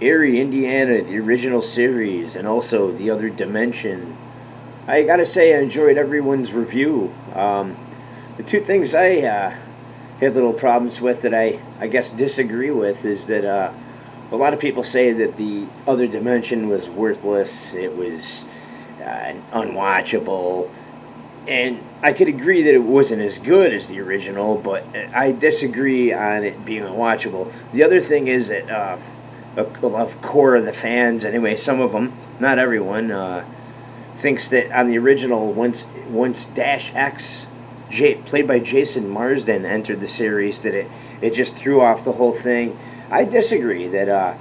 Eerie, Indiana, the original series, and also The Other Dimension. I gotta say, I enjoyed everyone's review. The two things I had little problems with that I guess disagree with is that a lot of people say that The Other Dimension was worthless, it was unwatchable, and I could agree that it wasn't as good as the original, but I disagree on it being unwatchable. The other thing is that a core of the fans, anyway, some of them, not everyone, thinks that on the original, once Dash X, played by Jason Marsden, entered the series, that it just threw off the whole thing. I disagree. That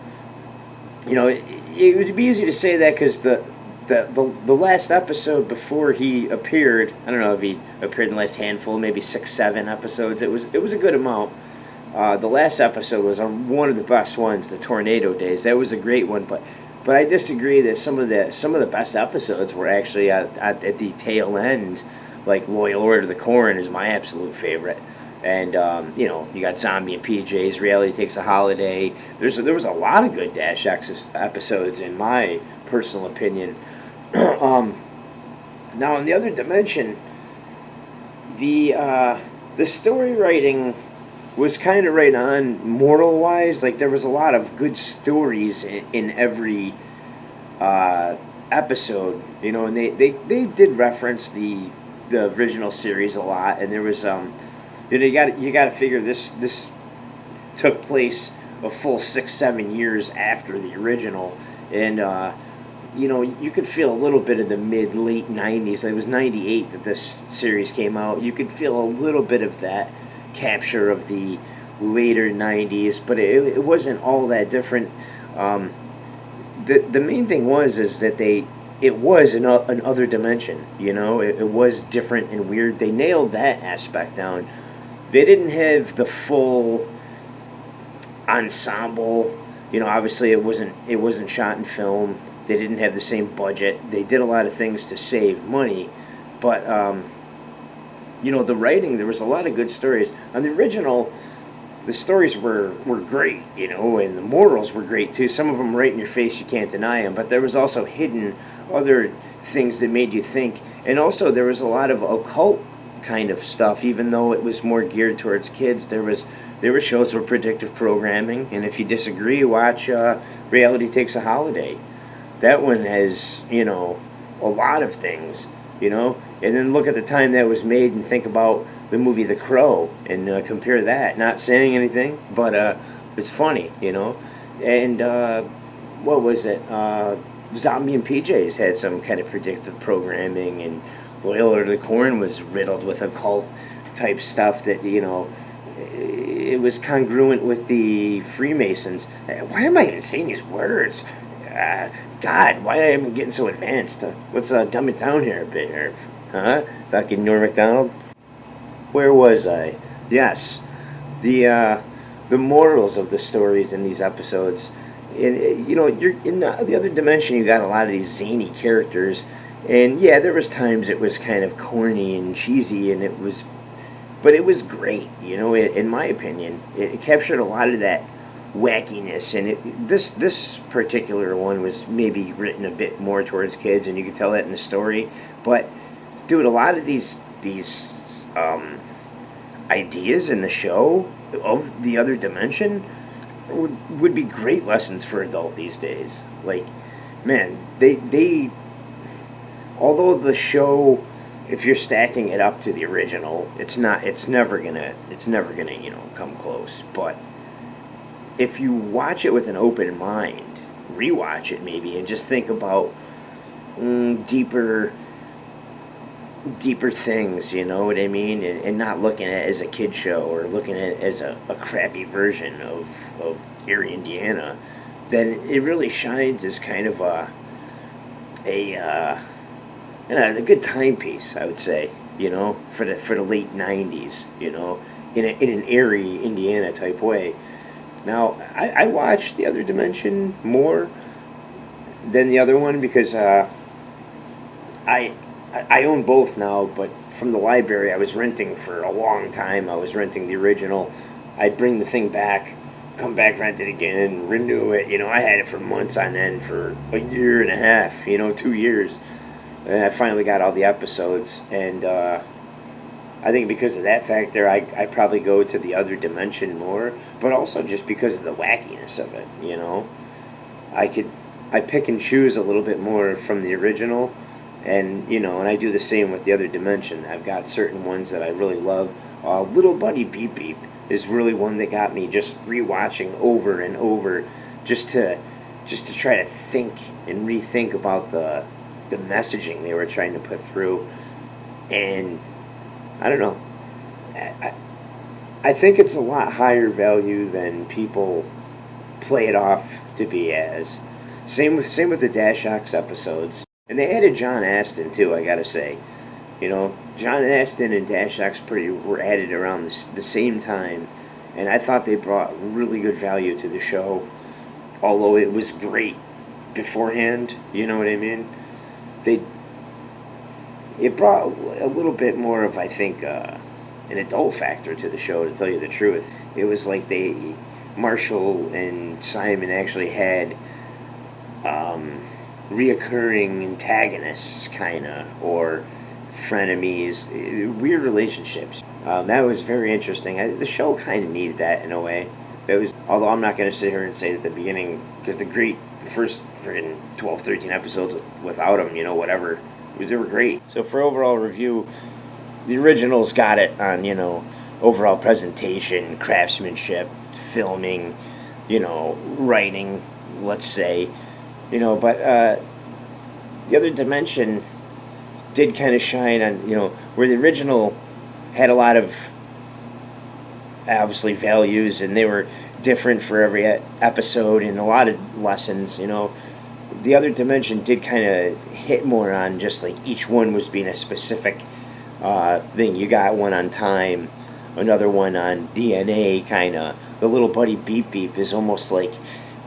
it would be easy to say that because the last episode before he appeared, I don't know if he appeared in the last handful, maybe 6, 7 episodes. It was a good amount. The last episode was one of the best ones, the Tornado Days. That was a great one, but I disagree that some of the best episodes were actually at the tail end. Like Loyal Order to the Corn is my absolute favorite, and you got Zombie and PJ's, Reality Takes a Holiday. There was a lot of good Dash X episodes in my personal opinion. Now in The Other Dimension, the story writing was kind of right on moral wise. Like there was a lot of good stories in every episode, and they did reference the original series a lot, and there was you got to figure this took place a full 6-7 years after the original, and you could feel a little bit of the late 90s. It was 98 that this series came out. You could feel a little bit of that capture of the later 90s, but it wasn't all that different. The main thing is that it was another dimension. It was different and weird. They nailed that aspect down. They didn't have the full ensemble. Obviously it wasn't shot in film. They didn't have the same budget. They did a lot of things to save money, but the writing, there was a lot of good stories. On the original, the stories were great, and the morals were great too. Some of them right in your face, you can't deny them, but there was also hidden other things that made you think. And also there was a lot of occult kind of stuff, even though it was more geared towards kids. There were shows with predictive programming, and if you disagree, watch Reality Takes a Holiday. That one has, a lot of things, and then look at the time that was made and think about the movie The Crow and compare that. Not saying anything, but it's funny, And what was it? Zombie and PJ's had some kind of predictive programming, and Loyal Order to the Corn was riddled with occult type stuff that, it was congruent with the Freemasons. Why am I even saying these words? God, why am I getting so advanced? Let's dumb it down here a bit here. Huh? Fucking Norm Macdonald? Where was I? Yes. The morals of the stories in these episodes. And, you're in the Other Dimension, you got a lot of these zany characters. And, yeah, there was times it was kind of corny and cheesy, but it was great, in my opinion. It captured a lot of that wackiness, and this particular one was maybe written a bit more towards kids, and you could tell that in the story. But, dude, a lot of these ideas in the show of The Other Dimension would be great lessons for adult these days. Like, man, they although the show, if you're stacking it up to the original, it's never gonna come close. But if you watch it with an open mind, rewatch it maybe, and just think about deeper things, you know what I mean? And not looking at it as a kid show or looking at it as a crappy version of Eerie, Indiana, then it really shines as kind of a good timepiece, I would say, for the late 90s, in an Eerie, Indiana type way. Now, I watched The Other Dimension more than the other one because I own both now, but from the library I was renting for a long time. I was renting the original. I'd bring the thing back come back, rent it again, renew it. I had it for months on end for a year and a half, 2 years. And I finally got all the episodes. And I think because of that factor, I probably go to the other dimension more. But also just because of the wackiness of it, I pick and choose a little bit more from the original. And, and I do the same with the other dimension. I've got certain ones that I really love. Little Buddy Beep Beep is really one that got me just rewatching over and over, just to try to think and rethink about the messaging they were trying to put through. And I don't know. I think it's a lot higher value than people play it off to be as. Same with the Dash X episodes. And they added John Astin too, I gotta say. John Astin and Dash X were added around the same time, and I thought they brought really good value to the show, although it was great beforehand, you know what I mean? It brought a little bit more of, I think, an adult factor to the show, to tell you the truth. It was like Marshall and Simon actually had reoccurring antagonists, kinda, or frenemies, weird relationships. That was very interesting. The show kind of needed that in a way. Although I'm not going to sit here and say at the beginning, because the first friggin' 12, 13 episodes without them, whatever, they were great. So for overall review, the originals got it on, overall presentation, craftsmanship, filming, writing, let's say, but the other dimension did kind of shine on, where the original had a lot of, obviously, values, and they were different for every episode, and a lot of lessons, The other dimension did kind of hit more on just, like, each one was being a specific thing. You got one on time, another one on DNA, kind of. The Little Buddy Beep Beep is almost like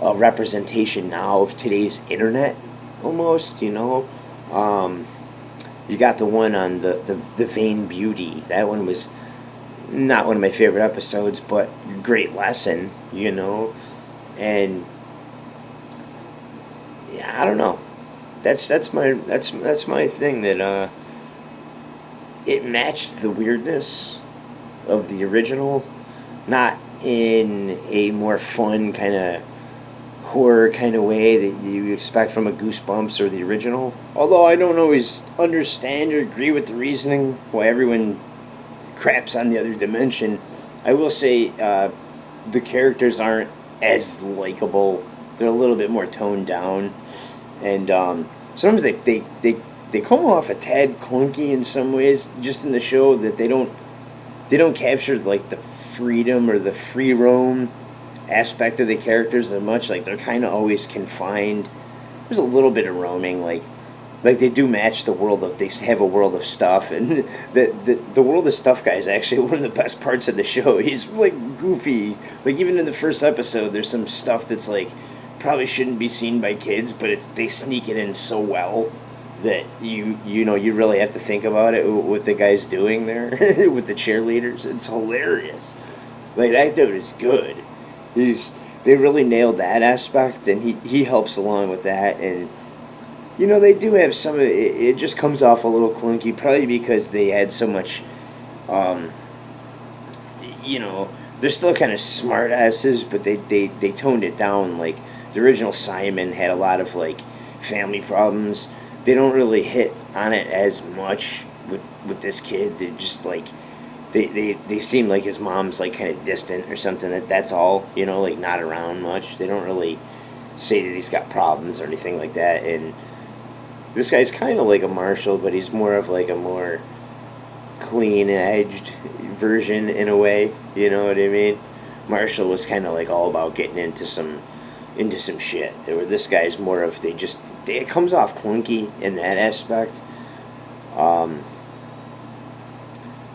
a representation now of today's internet, almost, You got the one on the Vain Beauty. That one was not one of my favorite episodes, but great lesson, And yeah, I don't know. That's my thing, that it matched the weirdness of the original, not in a more fun kind of horror kind of way that you expect from a Goosebumps or the original. Although I don't always understand or agree with the reasoning why everyone craps on the other dimension, I will say the characters aren't as likable. They're a little bit more toned down, and sometimes they come off a tad clunky in some ways, just in the show, that they don't capture like the freedom or the free roam aspect of the characters as much. Like, they're kind of always confined. There's a little bit of roaming, like they do match the world of, they have a world of stuff, and the world of stuff guy is actually one of the best parts of the show. He's like goofy, like even in the first episode there's some stuff that's like probably shouldn't be seen by kids, but they sneak it in so well that you really have to think about it, what the guy's doing there with the cheerleaders. It's hilarious. Like, that dude is good. They really nailed that aspect, and he helps along with that. And they do have some of it. It just comes off a little clunky, probably because they had so much. They're still kind of smart asses, but they toned it down. Like, the original Simon had a lot of like family problems. They don't really hit on it as much with this kid. They just like. They seem like his mom's like kind of distant or something. That's all, like not around much. They don't really say that he's got problems or anything like that. And this guy's kind of like a Marshall, but he's more of like a more clean-edged version in a way. You know what I mean? Marshall was kind of like all about getting into some shit. Where this guy's more of it comes off clunky in that aspect.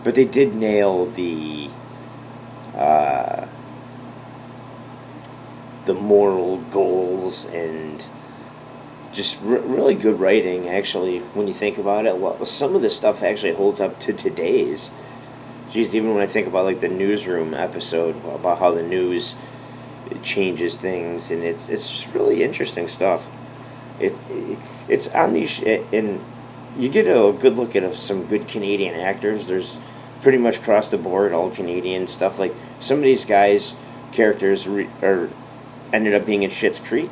But they did nail the moral goals, and just really good writing, actually, when you think about it. Some of this stuff actually holds up to today's. Geez, even when I think about like the newsroom episode, about how the news it changes things, and it's just really interesting stuff. It it's on these and you get a good look at some good Canadian actors. There's pretty much across the board all Canadian stuff. Like some of these guys' characters are ended up being in Schitt's Creek,